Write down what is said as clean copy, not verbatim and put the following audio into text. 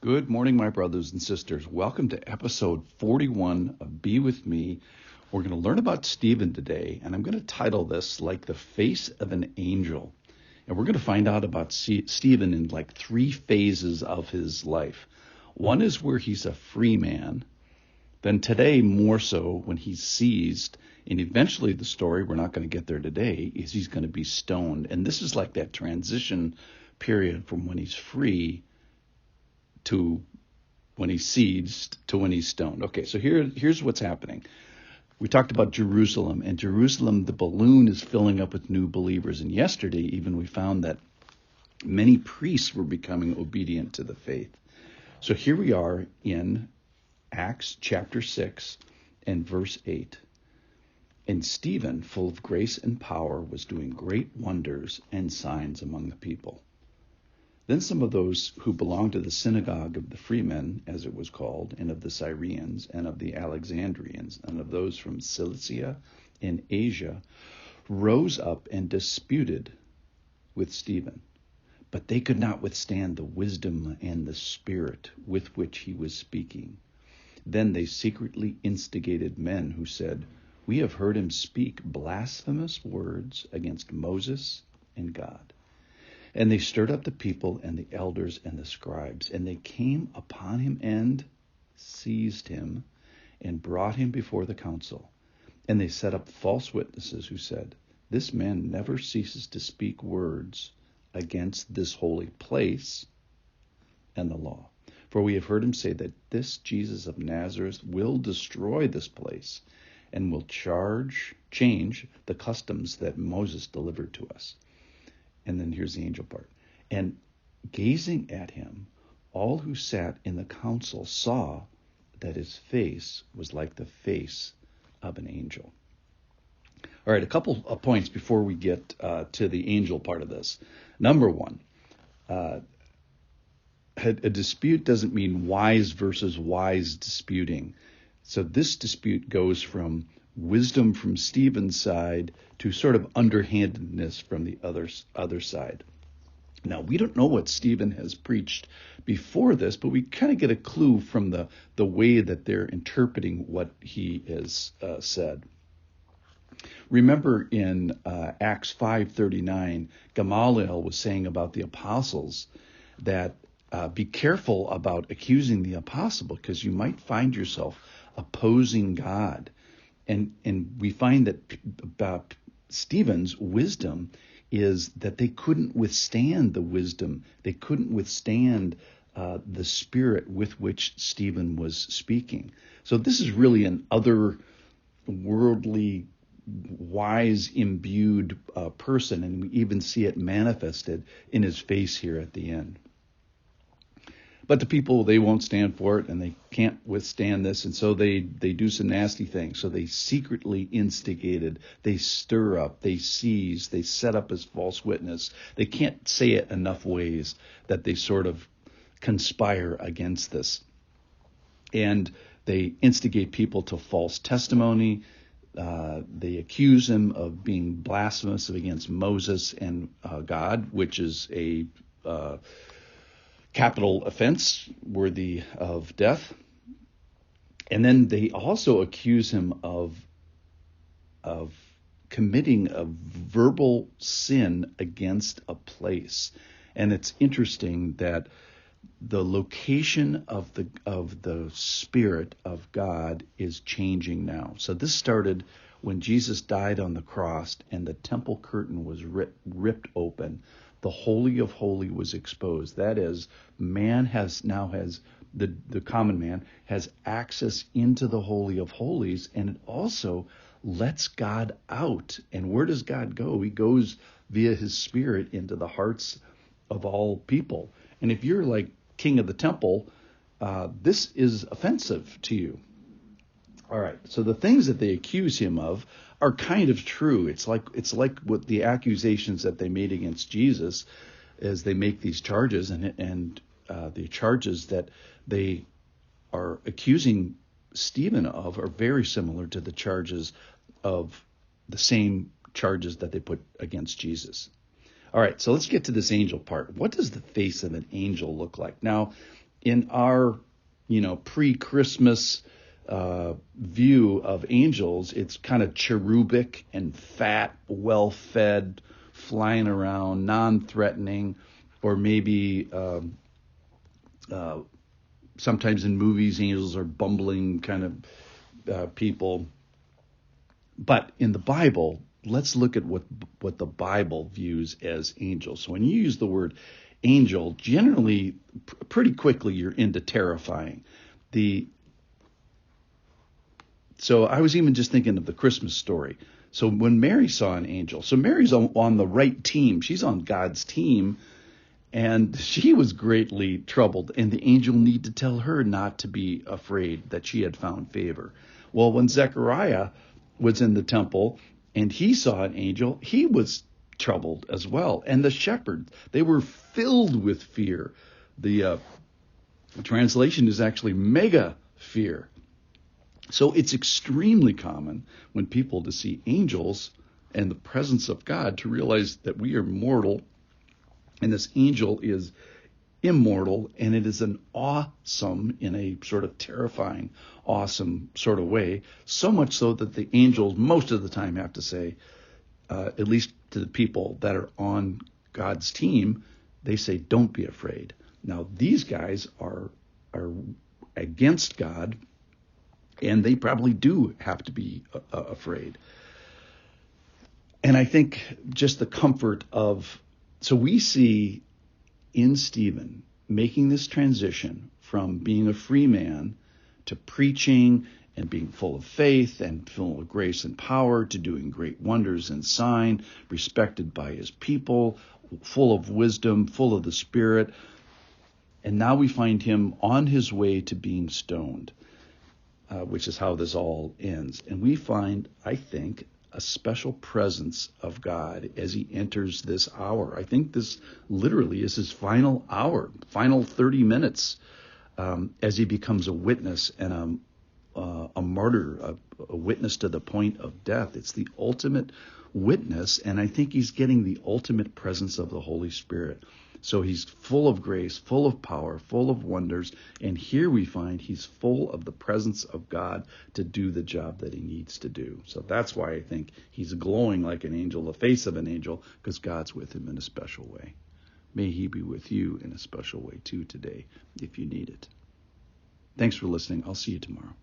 Good morning, my brothers and sisters. Welcome to episode 41 of Be With Me. We're going to learn about Stephen today, and I'm going to title this like the face of an angel. And we're going to find out about Stephen in like three phases of his life. One is where he's a free man. Then today, more so, when he's seized. And eventually the story, we're not going to get there today, is he's going to be stoned. And this is like that transition period from when he's free to when he's seized to when he's stoned. Okay, so here's what's happening. We talked about Jerusalem, and Jerusalem, the balloon is filling up with new believers. And yesterday, even we found that many priests were becoming obedient to the faith. So here we are in Acts chapter 6 and verse 8. And Stephen, full of grace and power, was doing great wonders and signs among the people. Then some of those who belonged to the synagogue of the freemen, as it was called, and of the Syrians, and of the Alexandrians, and of those from Cilicia and Asia, rose up and disputed with Stephen. But they could not withstand the wisdom and the spirit with which he was speaking. Then they secretly instigated men who said, "We have heard him speak blasphemous words against Moses and God." And they stirred up the people and the elders and the scribes, and they came upon him and seized him and brought him before the council. And they set up false witnesses who said, "This man never ceases to speak words against this holy place and the law. For we have heard him say that this Jesus of Nazareth will destroy this place and will change the customs that Moses delivered to us." And then here's the angel part. And gazing at him, all who sat in the council saw that his face was like the face of an angel. All right, a couple of points before we get to the angel part of this. Number one, a dispute doesn't mean wise versus wise disputing. So this dispute goes from wisdom from Stephen's side to sort of underhandedness from the other side. Now, we don't know what Stephen has preached before this, but we kind of get a clue from the way that they're interpreting what he has said. Remember in Acts 5:39, Gamaliel was saying about the apostles that be careful about accusing the apostle because you might find yourself opposing God. And we find that about Stephen's wisdom is that they couldn't withstand the wisdom. They couldn't withstand the spirit with which Stephen was speaking. So this is really an otherworldly, wise, imbued person, and we even see it manifested in his face here at the end. But the people, they won't stand for it, and they can't withstand this, and so they do some nasty things. So they secretly instigated, they stir up, they seize, they set up as false witness. They can't say it enough ways that they sort of conspire against this. And they instigate people to false testimony. They accuse him of being blasphemous against Moses and God, which is a capital offense worthy of death. And then they also accuse him of committing a verbal sin against a place. And it's interesting that the location of the Spirit of God is changing now. So this started when Jesus died on the cross and the temple curtain was ripped open. The Holy of Holies was exposed. That is, man has the common man has access into the Holy of Holies, and it also lets God out. And where does God go? He goes via his Spirit into the hearts of all people. And if you're like king of the temple, this is offensive to you. All right, so the things that they accuse him of are kind of true. It's like what the accusations that they made against Jesus as they make these charges, and the charges that they are accusing Stephen of are very similar to the charges of the same charges that they put against Jesus. All right, so let's get to this angel part. What does the face of an angel look like? Now, in our, pre-Christmas view of angels, it's kind of cherubic and fat, well-fed, flying around, non-threatening, or maybe sometimes in movies, angels are bumbling kind of people. But in the Bible, let's look at what the Bible views as angels. So when you use the word angel, generally, pretty quickly, you're into terrifying. So I was even just thinking of the Christmas story. So when Mary saw an angel, so Mary's on the right team. She's on God's team, and she was greatly troubled. And the angel needed to tell her not to be afraid, that she had found favor. Well, when Zechariah was in the temple and he saw an angel, he was troubled as well. And the shepherds, they were filled with fear. The translation is actually mega fear. So it's extremely common when people to see angels and the presence of God to realize that we are mortal and this angel is immortal, and it is an awesome, in a sort of terrifying, awesome sort of way, so much so that the angels most of the time have to say, at least to the people that are on God's team, they say, don't be afraid. Now, these guys are against God, and they probably do have to be afraid. And I think just the comfort of, so we see in Stephen making this transition from being a free man to preaching and being full of faith and full of grace and power, to doing great wonders and sign, respected by his people, full of wisdom, full of the Spirit. And now we find him on his way to being stoned, which is how this all ends. And we find, I think, a special presence of God as he enters this hour. I think this literally is his final hour, final 30 minutes, as he becomes a witness and a martyr, a witness to the point of death. It's the ultimate witness, and I think he's getting the ultimate presence of the Holy Spirit. So he's full of grace, full of power, full of wonders, and here we find he's full of the presence of God to do the job that he needs to do. So that's why I think he's glowing like an angel, the face of an angel, because God's with him in a special way. May he be with you in a special way too today, if you need it. Thanks for listening. I'll see you tomorrow.